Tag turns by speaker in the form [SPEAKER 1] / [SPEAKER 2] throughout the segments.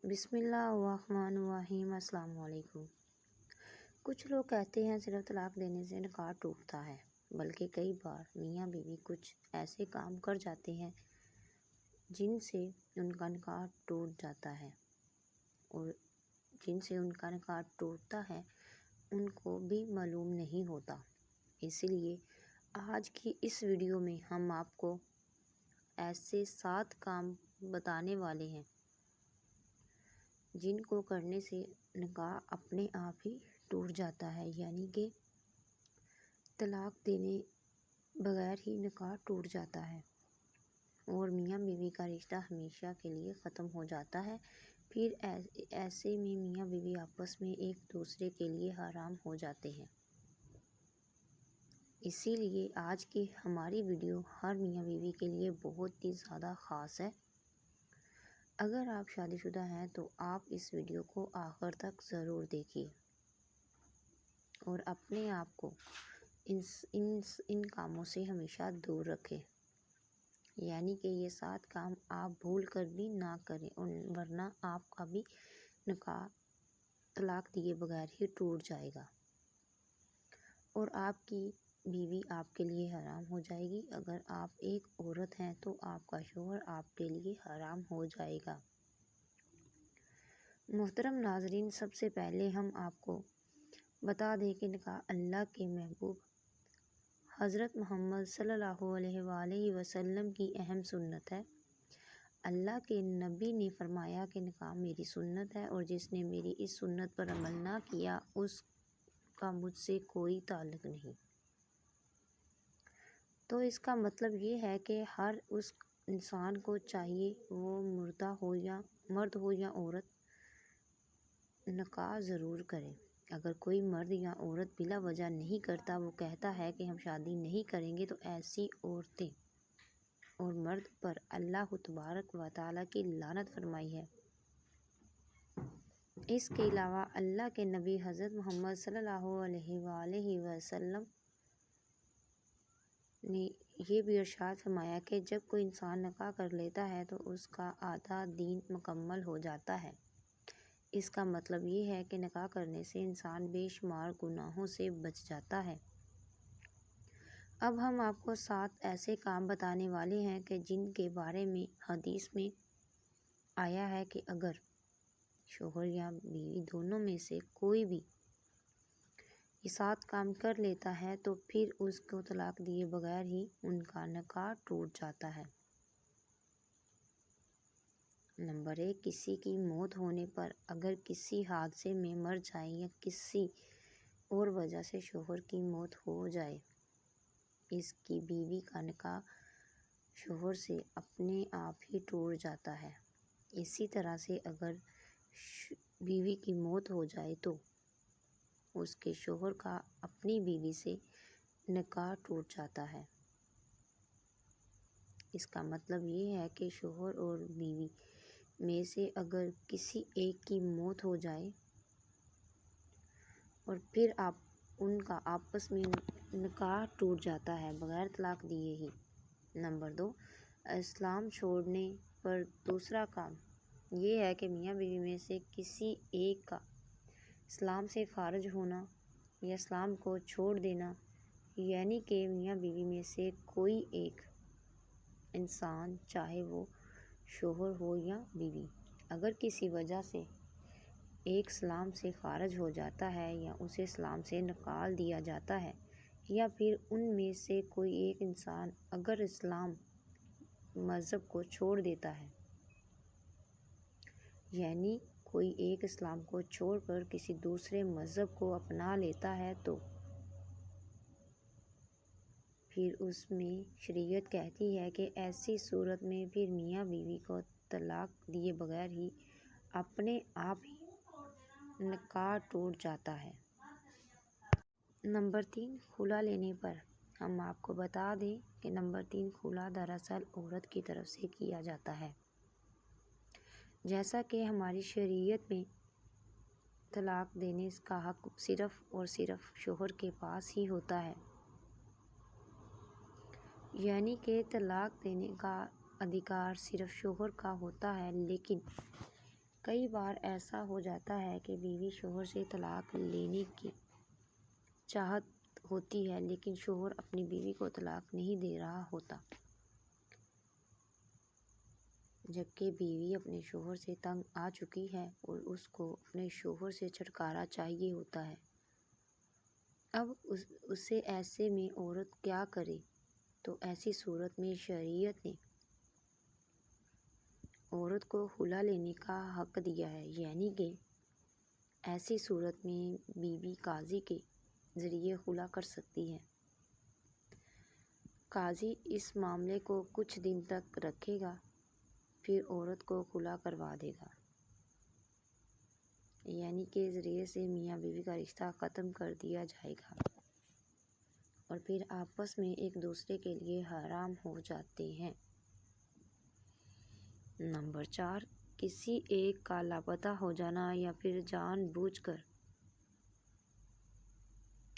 [SPEAKER 1] بسم اللہ الرحمن الرحیم۔ السلام علیکم۔ کچھ لوگ کہتے ہیں صرف طلاق دینے سے نکاح ٹوٹتا ہے، بلکہ کئی بار میاں بیوی کچھ ایسے کام کر جاتے ہیں جن سے ان کا نکاح ٹوٹ جاتا ہے، اور جن سے ان کا نکاح ٹوٹتا ہے ان کو بھی معلوم نہیں ہوتا۔ اس لیے آج کی اس ویڈیو میں ہم آپ کو ایسے 7 کام بتانے والے ہیں جن کو کرنے سے نکاح اپنے آپ ہی ٹوٹ جاتا ہے، یعنی کہ طلاق دینے بغیر ہی نکاح ٹوٹ جاتا ہے اور میاں بیوی کا رشتہ ہمیشہ کے لیے ختم ہو جاتا ہے۔ پھر ایسے میں میاں بیوی آپس میں ایک دوسرے کے لیے حرام ہو جاتے ہیں۔ اسی لیے آج کی ہماری ویڈیو ہر میاں بیوی کے لیے بہت ہی زیادہ خاص ہے۔ اگر آپ شادی شدہ ہیں تو آپ اس ویڈیو کو آخر تک ضرور دیکھیے اور اپنے آپ کو ان کاموں سے ہمیشہ دور رکھیں، یعنی کہ یہ 7 کام آپ بھول کر بھی نہ کریں، ورنہ آپ کا بھی نکاح طلاق دیے بغیر ہی ٹوٹ جائے گا اور آپ کی بیوی آپ کے لیے حرام ہو جائے گی۔ اگر آپ ایک عورت ہیں تو آپ کا شوہر آپ کے لیے حرام ہو جائے گا۔ محترم ناظرین، سب سے پہلے ہم آپ کو بتا دیں کہ نکاح اللہ کے محبوب حضرت محمد صلی اللہ علیہ وآلہ وسلم کی اہم سنت ہے۔ اللہ کے نبی نے فرمایا کہ نکاح میری سنت ہے اور جس نے میری اس سنت پر عمل نہ کیا اس کا مجھ سے کوئی تعلق نہیں۔ تو اس کا مطلب یہ ہے کہ ہر اس انسان کو چاہیے، وہ مرد ہو یا عورت، نکاح ضرور کرے۔ اگر کوئی مرد یا عورت بلا وجہ نہیں کرتا، وہ کہتا ہے کہ ہم شادی نہیں کریں گے، تو ایسی عورتیں اور مرد پر اللہ تبارک و تعالیٰ کی لعنت فرمائی ہے۔ اس کے علاوہ اللہ کے نبی حضرت محمد صلی اللہ علیہ وآلہ وسلم نے یہ بھی ارشاد فرمایا کہ جب کوئی انسان نکاح کر لیتا ہے تو اس کا آدھا دین مکمل ہو جاتا ہے۔ اس کا مطلب یہ ہے کہ نکاح کرنے سے انسان بے شمار گناہوں سے بچ جاتا ہے۔ اب ہم آپ کو 7 ایسے کام بتانے والے ہیں کہ جن کے بارے میں حدیث میں آیا ہے کہ اگر شوہر یا بیوی دونوں میں سے کوئی بھی یہ 7 کام کر لیتا ہے تو پھر اس کو طلاق دیے بغیر ہی ان کا نکاح ٹوٹ جاتا ہے۔ نمبر 1، کسی کی موت ہونے پر اگر کسی حادثے میں مر جائے یا کسی اور وجہ سے شوہر کی موت ہو جائے، اس کی بیوی کا نکاح شوہر سے اپنے آپ ہی ٹوٹ جاتا ہے۔ اسی طرح سے اگر بیوی کی موت ہو جائے تو اس کے شوہر کا اپنی بیوی سے نکاح ٹوٹ جاتا ہے۔ اس کا مطلب یہ ہے کہ شوہر اور بیوی میں سے اگر کسی ایک کی موت ہو جائے اور پھر ان کا آپس میں نکاح ٹوٹ جاتا ہے بغیر طلاق دیے ہی۔ نمبر 2، اسلام چھوڑنے پر دوسرا کام یہ ہے کہ میاں بیوی میں سے کسی ایک کا اسلام سے خارج ہونا یا اسلام کو چھوڑ دینا، یعنی کہ میاں بیوی میں سے کوئی ایک انسان، چاہے وہ شوہر ہو یا بیوی، اگر کسی وجہ سے ایک اسلام سے خارج ہو جاتا ہے یا اسے اسلام سے نکال دیا جاتا ہے، یا پھر ان میں سے کوئی ایک انسان اگر اسلام مذہب کو چھوڑ دیتا ہے، یعنی کوئی ایک اسلام کو چھوڑ کر کسی دوسرے مذہب کو اپنا لیتا ہے، تو پھر اس میں شریعت کہتی ہے کہ ایسی صورت میں پھر میاں بیوی کو طلاق دیے بغیر ہی اپنے آپ ہی نکاح ٹوٹ جاتا ہے۔ نمبر 3، خلا لینے پر ہم آپ کو بتا دیں کہ نمبر 3، خلا دراصل عورت کی طرف سے کیا جاتا ہے۔ جیسا کہ ہماری شریعت میں طلاق دینے کا حق صرف اور صرف شوہر کے پاس ہی ہوتا ہے، یعنی کہ طلاق دینے کا ادھیکار صرف شوہر کا ہوتا ہے، لیکن کئی بار ایسا ہو جاتا ہے کہ بیوی شوہر سے طلاق لینے کی چاہت ہوتی ہے لیکن شوہر اپنی بیوی کو طلاق نہیں دے رہا ہوتا، جبکہ بیوی اپنے شوہر سے تنگ آ چکی ہے اور اس کو اپنے شوہر سے چھٹکارا چاہیے ہوتا ہے۔ اب اسے ایسے میں عورت کیا کرے؟ تو ایسی صورت میں شریعت نے عورت کو خلا لینے کا حق دیا ہے، یعنی کہ ایسی صورت میں بیوی قاضی کے ذریعے خلا کر سکتی ہے۔ قاضی اس معاملے کو کچھ دن تک رکھے گا، پھر عورت کو خلا کروا دے گا، یعنی کہ ذریعے سے میاں بیوی کا رشتہ ختم کر دیا جائے گا اور پھر آپس میں ایک دوسرے کے لیے حرام ہو جاتے ہیں۔ نمبر 4، کسی ایک کا لاپتہ ہو جانا یا پھر جان بوجھ کر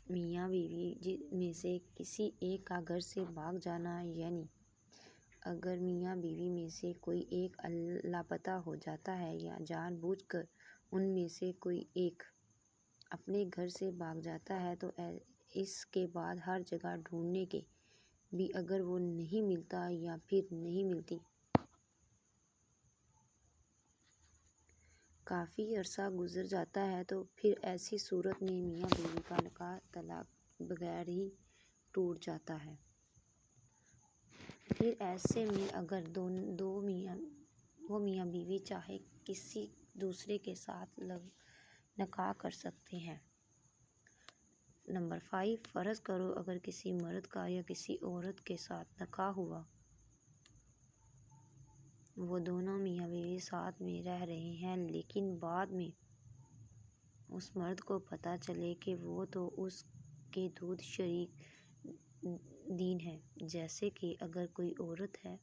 [SPEAKER 1] میاں بیوی میں سے کسی ایک کا گھر سے بھاگ جانا، یعنی اگر میاں بیوی میں سے کوئی ایک لاپتہ ہو جاتا ہے یا جان بوجھ کر ان میں سے کوئی ایک اپنے گھر سے بھاگ جاتا ہے تو اس کے بعد ہر جگہ ڈھونڈنے کے بھی اگر وہ نہیں ملتا یا پھر نہیں ملتی، کافی عرصہ گزر جاتا ہے، تو پھر ایسی صورت میں میاں بیوی کا نکاح طلاق بغیر ہی ٹوٹ جاتا ہے۔ پھر ایسے میں اگر وہ میاں بیوی چاہے کسی دوسرے کے ساتھ نکاح کر سکتے ہیں۔ نمبر 5، فرض کرو اگر کسی مرد کا یا کسی عورت کے ساتھ نکاح ہوا، وہ دونوں میاں بیوی ساتھ میں رہ رہے ہیں، لیکن بعد میں اس مرد کو پتہ چلے کہ وہ تو اس کے دودھ شریک دین ہے، جیسے کہ اگر کوئی عورت ہے،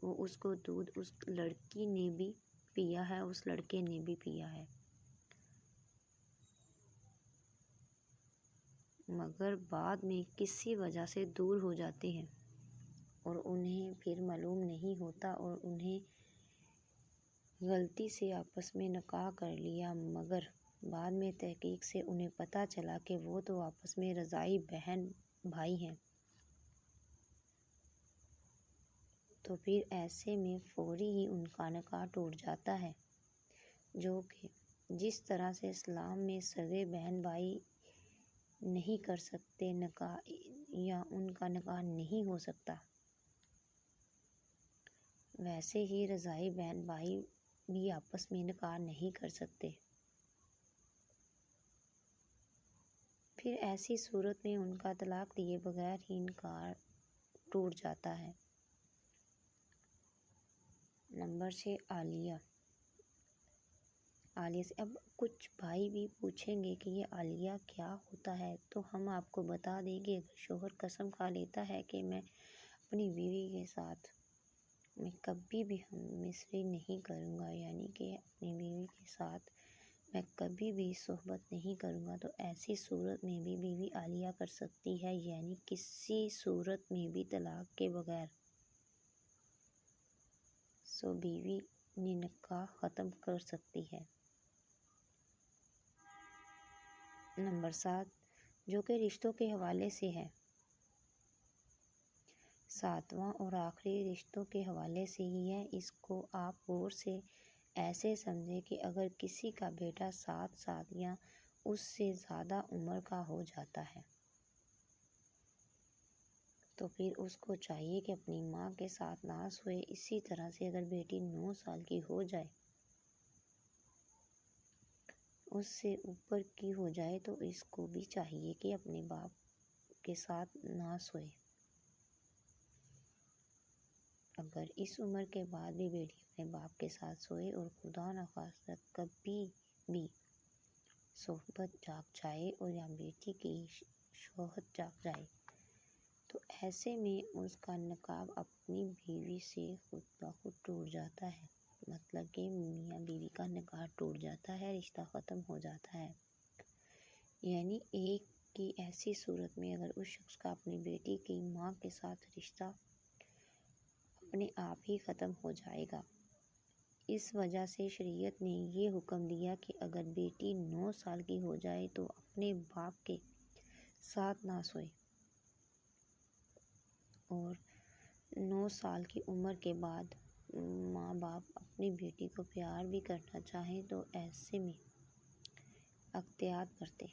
[SPEAKER 1] وہ اس کو دودھ اس لڑکی نے بھی پیا ہے، اس لڑکے نے بھی پیا ہے، مگر بعد میں کسی وجہ سے دور ہو جاتے ہیں اور انہیں پھر معلوم نہیں ہوتا اور انہیں غلطی سے آپس میں نکاح کر لیا، مگر بعد میں تحقیق سے انہیں پتہ چلا کہ وہ تو آپس میں رضاعی بہن بھائی ہیں، تو پھر ایسے میں فوری ہی ان کا نکاح ٹوٹ جاتا ہے، جو کہ جس طرح سے اسلام میں سگے بہن بھائی نہیں کر سکتے نکاح یا ان کا نکاح نہیں ہو سکتا، ویسے ہی رضاعی بہن بھائی بھی آپس میں نکاح نہیں کر سکتے۔ پھر ایسی صورت میں ان کا طلاق دیے بغیر ہی نکاح ٹوٹ جاتا ہے۔ نمبر 6، عالیہ سے اب کچھ بھائی بھی پوچھیں گے کہ یہ عالیہ کیا ہوتا ہے، تو ہم آپ کو بتا دیں کہ اگر شوہر قسم کھا لیتا ہے کہ میں اپنی بیوی کے ساتھ میں کبھی بھی ہم مصری نہیں کروں گا، یعنی کہ اپنی بیوی کے ساتھ میں کبھی بھی صحبت نہیں کروں گا، تو ایسی صورت میں بھی بیوی عالیہ کر سکتی ہے، یعنی کسی صورت میں بھی طلاق کے بغیر بیوی نے نکاح ختم کر سکتی ہے۔ نمبر 7، جو کہ رشتوں کے حوالے سے ہے، 7واں اور آخری رشتوں کے حوالے سے ہی ہے۔ اس کو آپ غور سے ایسے سمجھیں کہ اگر کسی کا بیٹا 7 سال یا اس سے زیادہ عمر کا ہو جاتا ہے تو پھر اس کو چاہیے کہ اپنی ماں کے ساتھ نہ سوئے، اسی طرح سے اگر بیٹی 9 سال کی ہو جائے، اس سے اوپر کی ہو جائے، تو اس کو بھی چاہیے کہ اپنے باپ کے ساتھ نہ سوئے۔ اگر اس عمر کے بعد بھی بیٹی اپنے باپ کے ساتھ سوئے اور خدا نخواستہ کبھی بھی صحبت جاگ جائے اور یا بیٹی کی شوہت جاگ جائے، تو ایسے میں اس کا نکاح اپنی بیوی سے خود بخود ٹوٹ جاتا ہے، مطلب کہ میاں بیوی کا نکاح ٹوٹ جاتا ہے، رشتہ ختم ہو جاتا ہے، یعنی ایک کی ایسی صورت میں اگر اس شخص کا اپنی بیٹی کی ماں کے ساتھ رشتہ اپنے آپ ہی ختم ہو جائے گا، اس وجہ سے شریعت نے یہ حکم دیا کہ اگر بیٹی 9 سال کی ہو جائے تو اپنے باپ کے ساتھ نہ سوئے، اور 9 سال کی عمر کے بعد ماں باپ اپنی بیٹی کو پیار بھی کرنا چاہیں تو ایسے میں احتیاط برتے۔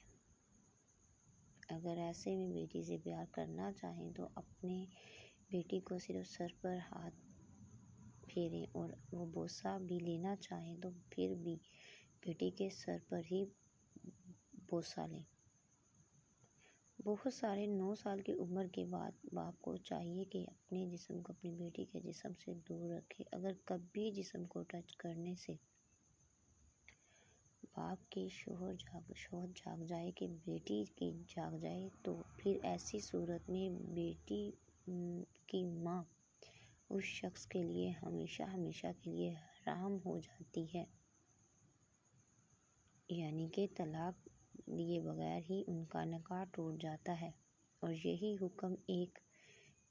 [SPEAKER 1] اگر ایسے میں بیٹی سے پیار کرنا چاہیں تو اپنے بیٹی کو صرف سر پر ہاتھ پھیریں، اور وہ بوسہ بھی لینا چاہیں تو پھر بھی بیٹی کے سر پر ہی بوسہ لیں۔ بہت سارے 9 سال کی عمر کے بعد باپ کو چاہیے کہ اپنے جسم کو اپنی بیٹی کے جسم سے دور رکھے۔ اگر کبھی جسم کو ٹچ کرنے سے باپ کی شوہر جاگ جائے کہ بیٹی کی جاگ جائے تو پھر ایسی صورت میں بیٹی کی ماں اس شخص کے لیے ہمیشہ ہمیشہ کے لیے حرام ہو جاتی ہے، یعنی کہ طلاق دیے بغیر ہی ان کا نکاح ٹوٹ جاتا ہے۔ اور یہی حکم ایک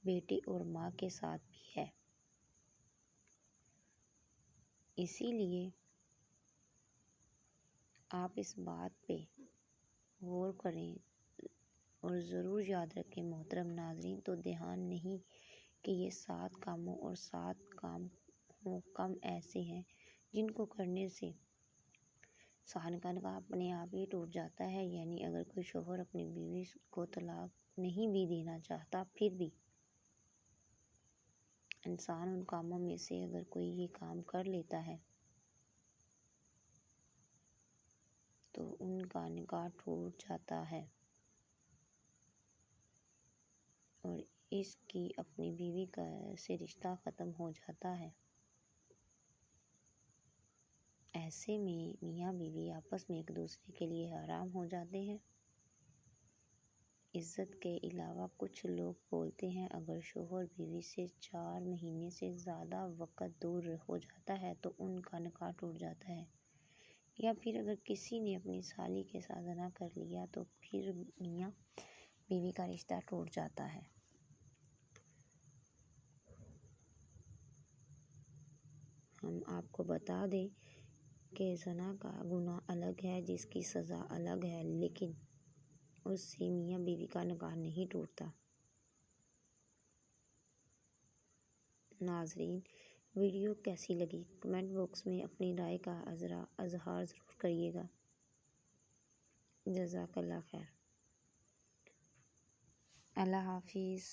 [SPEAKER 1] بیٹے اور ماں کے ساتھ بھی ہے۔ اسی لیے آپ اس بات پہ غور کریں اور ضرور یاد رکھیں محترم ناظرین، تو دھیان نہیں کہ یہ 7 کاموں اور 7 کام ایسے ہیں جن کو کرنے سے انسان کا نکاح اپنے آپ ہی ٹوٹ جاتا ہے۔ یعنی اگر کوئی شوہر اپنی بیوی کو طلاق نہیں بھی دینا چاہتا، پھر بھی انسان ان کاموں میں سے اگر کوئی یہ کام کر لیتا ہے تو ان کا نکاح ٹوٹ جاتا ہے اور اس کی اپنی بیوی سے رشتہ ختم ہو جاتا ہے۔ ایسے میں میاں بیوی آپس میں ایک دوسرے کے لیے حرام ہو جاتے ہیں۔ عزت کے علاوہ کچھ لوگ بولتے ہیں اگر شوہر بیوی سے 4 مہینے سے زیادہ وقت دور ہو جاتا ہے تو ان کا نکاح ٹوٹ جاتا ہے، یا پھر اگر کسی نے اپنی سالی کے ساتھ زنا کر لیا تو پھر میاں بیوی کا رشتہ ٹوٹ جاتا ہے۔ ہم آپ کو بتا دیں کہ زنا کا گناہ الگ ہے جس کی سزا الگ ہے، لیکن اس سے میاں بیوی کا نکاح نہیں ٹوٹتا۔ ناظرین، ویڈیو کیسی لگی کمنٹ باکس میں اپنی رائے کا اظہار ضرور کریے گا۔ جزاک اللہ خیر۔ اللہ حافظ۔